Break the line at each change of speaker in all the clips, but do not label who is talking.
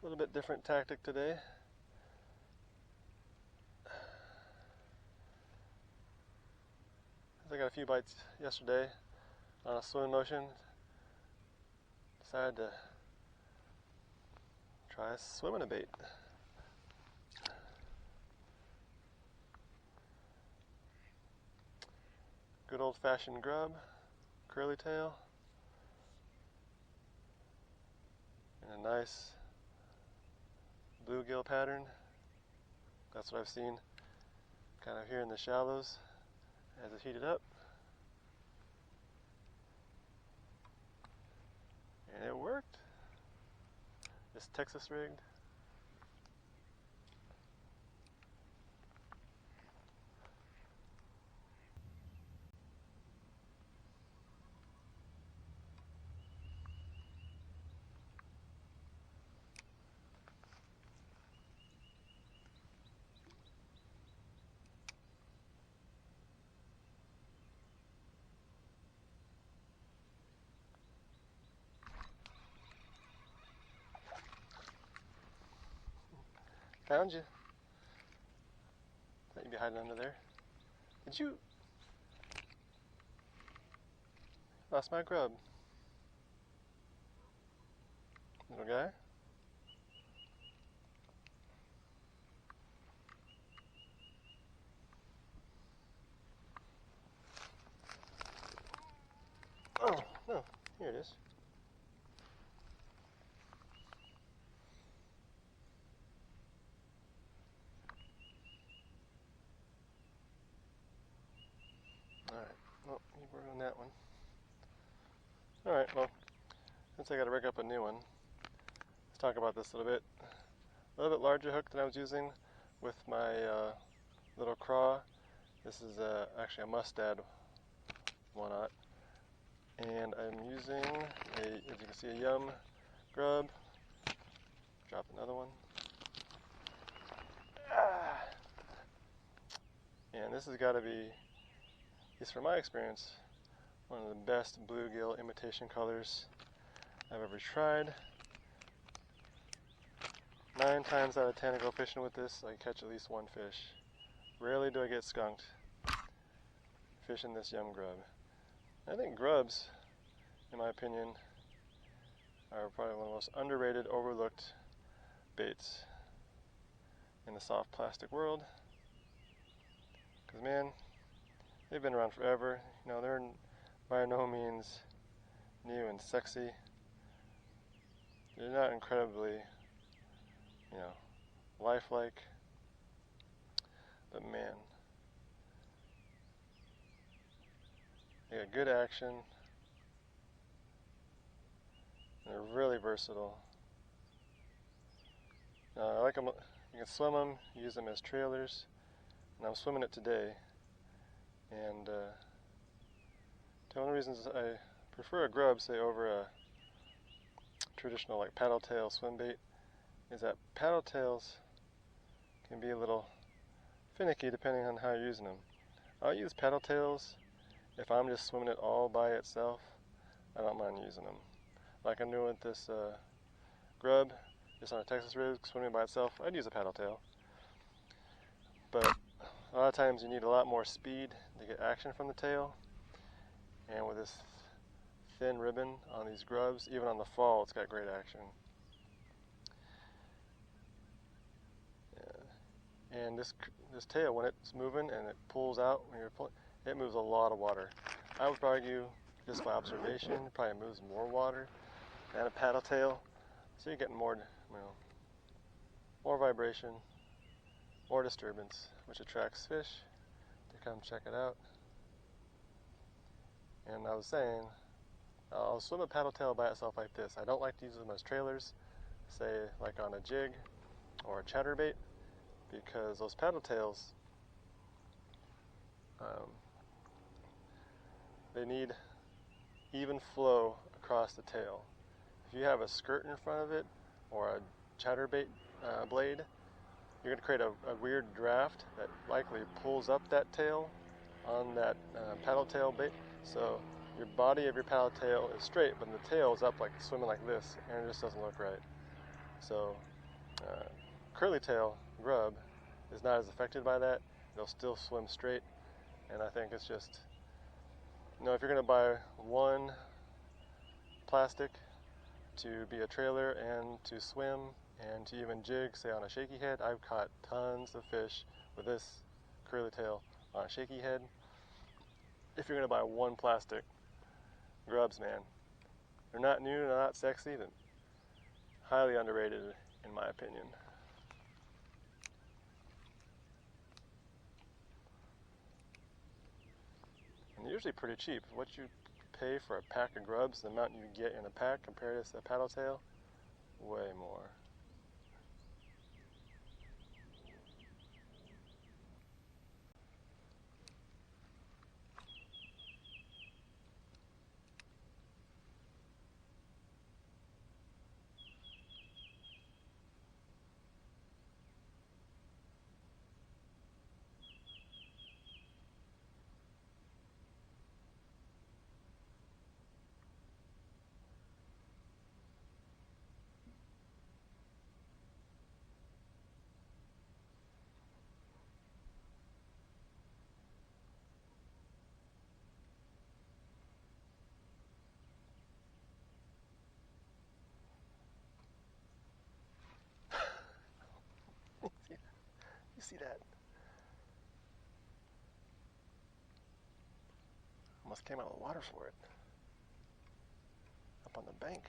little bit different tactic today. I got a few bites yesterday on a swimming motion. Decided to try swimming a bait. Good old-fashioned grub, curly tail, and a nice bluegill pattern. That's what I've seen kind of here in the shallows as it heated up. And it worked. It's Texas rigged. Found you. Thought you'd be hiding under there. Did you? Lost my grub. Little guy. Oh, no. Here it is. Alright, well, you work on that one. Alright, well, since I gotta rig up a new one, let's talk about this a little bit. A little bit larger hook than I was using with my little craw. This is actually a Mustad 1/0. And I'm using, as you can see, a Yum grub. Drop another one. And this has got to be, at least from my experience, one of the best bluegill imitation colors I've ever tried. 9 times out of 10 I go fishing with this, I catch at least one fish. Rarely do I get skunked fishing this Yum grub. I think grubs, in my opinion, are probably one of the most underrated, overlooked baits in the soft plastic world. Because, man, they've been around forever. You know, they're by no means new and sexy. They're not incredibly, you know, lifelike. But man, they got good action. They're really versatile. I like them. You can swim them, use them as trailers. And I'm swimming it today. And one of the reasons I prefer a grub, say, over a traditional like paddle tail swim bait, is that paddle tails can be a little finicky depending on how you're using them. I'll use paddle tails if I'm just swimming it all by itself. I don't mind using them. Like I'm doing with this grub, just on a Texas rig, swimming by itself, I'd use a paddle tail. But a lot of times you need a lot more speed to get action from the tail. And with this thin ribbon on these grubs, even on the fall, it's got great action. Yeah. And this tail, when it's moving and it pulls out, when you're pulling, it moves a lot of water. I would argue, just by observation, it probably moves more water than a paddle tail. So you're getting more, you know, more vibration, more disturbance, which attracts fish to come check it out. And I was saying, I'll swim a paddle tail by itself like this. I don't like to use them as trailers, say like on a jig or a chatterbait, because those paddle tails, they need even flow across the tail. If you have a skirt in front of it or a chatterbait blade, you're going to create a weird draft that likely pulls up that tail on that paddle tail bait. So your body of your paddle tail is straight, but the tail is up like swimming like this, and it just doesn't look right. So curly tail grub is not as affected by that. They'll still swim straight, and I think it's just, if you're going to buy one plastic to be a trailer and to swim and to even jig, say on a shaky head, I've caught tons of fish with this curly tail on a shaky head. If you're going to buy one plastic grubs, man, they're not new, they're not sexy, they're highly underrated in my opinion. And they're usually pretty cheap. What you pay for a pack of grubs, the amount you get in a pack compared to a paddle tail, way more. You see that? Almost came out of the water for it. Up on the bank.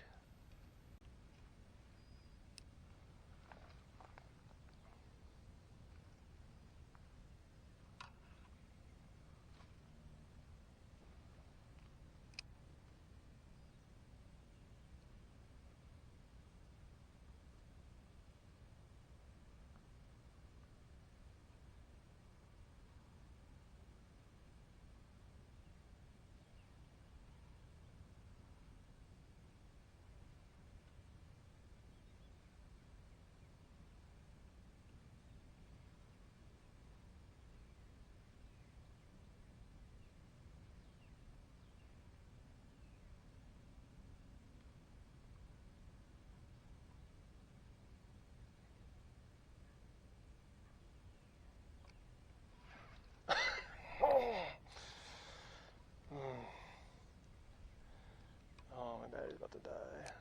Oh, my battery's about to die.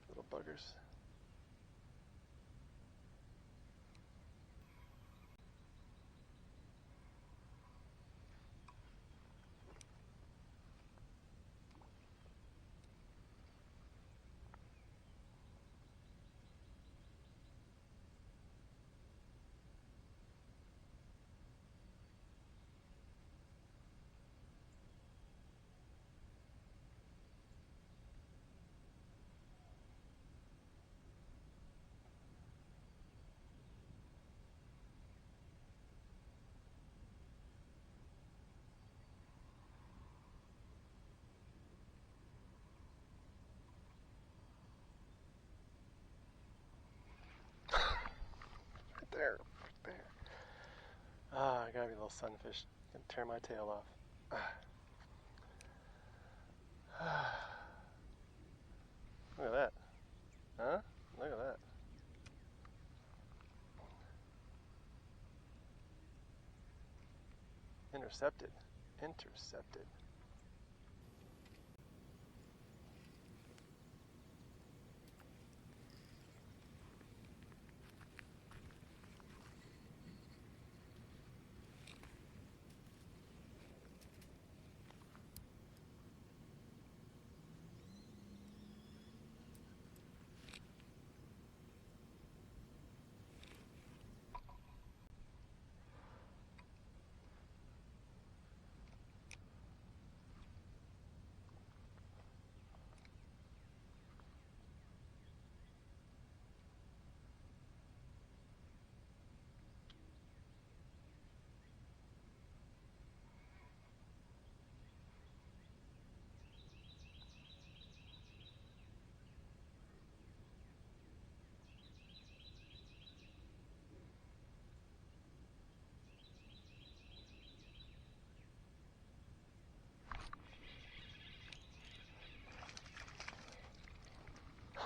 Little buggers. There. Ah, I gotta be a little sunfish. I can tear my tail off. Look at that. Huh? Look at that. Intercepted. Intercepted.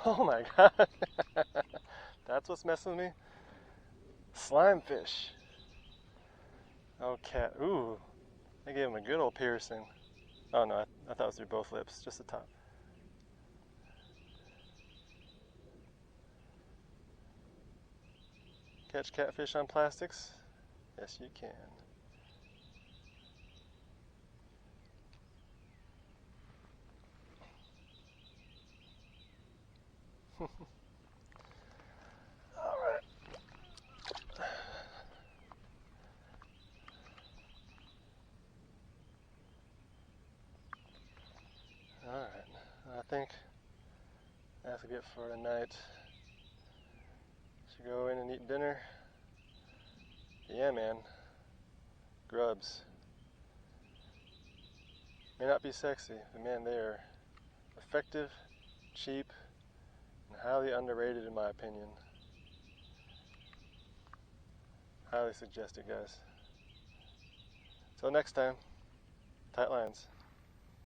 Oh my god. That's what's messing with me? Slime fish. Oh, cat. Ooh. I gave him a good old piercing. Oh no, I thought it was through both lips, just the top. Catch catfish on plastics? Yes, you can. Alright. Alright. I think that's it for tonight. Should go in and eat dinner. Yeah, man. Grubs. May not be sexy, but man, they are effective, cheap, and highly underrated in my opinion. Highly suggested, guys. Till next time, tight lines.